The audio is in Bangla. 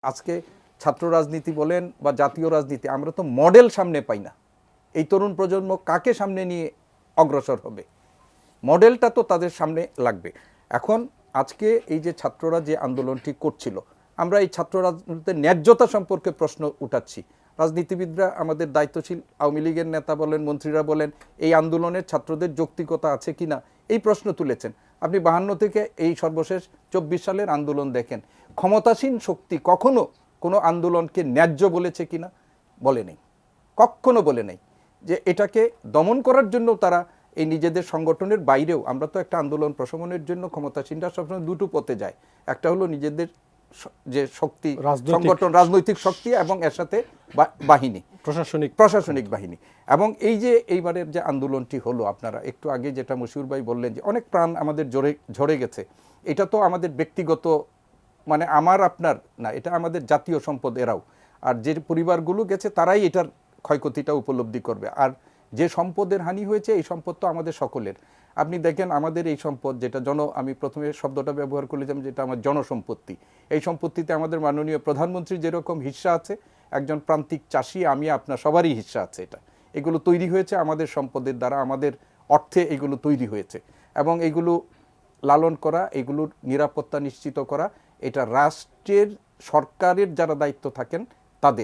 আজকে ছাত্র রাজনীতি বলেন বা জাতীয় রাজনীতি, আমরা তো মডেল সামনে পাই না। এই তরুণ প্রজন্ম কাকে সামনে নিয়ে অগ্রসর হবে? মডেলটা তো তাদের সামনে লাগবে। এখন আজকে এই যে ছাত্ররা যে আন্দোলনটি করছিল, আমরা এই ছাত্র রাজনীতির ন্যায্যতা সম্পর্কে প্রশ্ন উঠাচ্ছি। রাজনীতিবিদরা, আমাদের দায়িত্বশীল আওয়ামী লীগের নেতা বলেন, মন্ত্রীরা বলেন, এই আন্দোলনের ছাত্রদের যৌক্তিকতা আছে কিনা এই প্রশ্ন তুলেছেন। আপনি 52 থেকে এই সর্বশেষ 24 সালের আন্দোলন দেখেন, ক্ষমতাসীন শক্তি কখনো কোনো আন্দোলনকে ন্যায্য বলেছে কিনা? বলে নেই, কখনো বলে নেই। যে এটাকে দমন করার জন্য তারা এই নিজেদের সংগঠনের বাইরেও, আমরা তো একটা আন্দোলন প্রশমনের জন্য ক্ষমতাসীনরা সবসময় দুটো পথে যায়। একটা হলো নিজেদের যে শক্তি, সংগঠন, রাজনৈতিক শক্তি, এবং এর সাথে বাহিনী, প্রশাসনিক বাহিনী। এবং এই যে এইবারের যে আন্দোলনটি হলো, আপনারা একটু আগে যেটা মশিউর ভাই বললেন যে অনেক প্রাণ আমাদের ঝরে গেছে, এটা তো আমাদের ব্যক্তিগত, মানে আমার আপনার না, এটা আমাদের জাতীয় সম্পদ এরাও। আর যে পরিবারগুলো গেছে তারাই এটার ক্ষয়ক্ষতিটা উপলব্ধি করবে। আর যে সম্পদের হানি হয়েছে, এই সম্পদ তো আমাদের সকলের। আপনি দেখেন আমাদের এই সম্পদ যেটা আমি প্রথমে শব্দটা ব্যবহার করলাম, যেটা আমার জনসম্পত্তি। এই সম্পত্তিতে আমাদের মাননীয় প্রধানমন্ত্রী যেরকম হিস্সা আছে, একজন প্রান্তিক চাষি, আমি আপনার সবারই হিস্সা আছে। এগুলো তৈরি হয়েছে আমাদের সম্পদের দ্বারা, আমাদের অর্থে এগুলো তৈরি হয়েছে। এবং এগুলো লালন করা, এগুলোর নিরাপত্তা নিশ্চিত করা, এটা রাষ্ট্রের, সরকারের যারা দায়িত্ব থাকেন তাদের।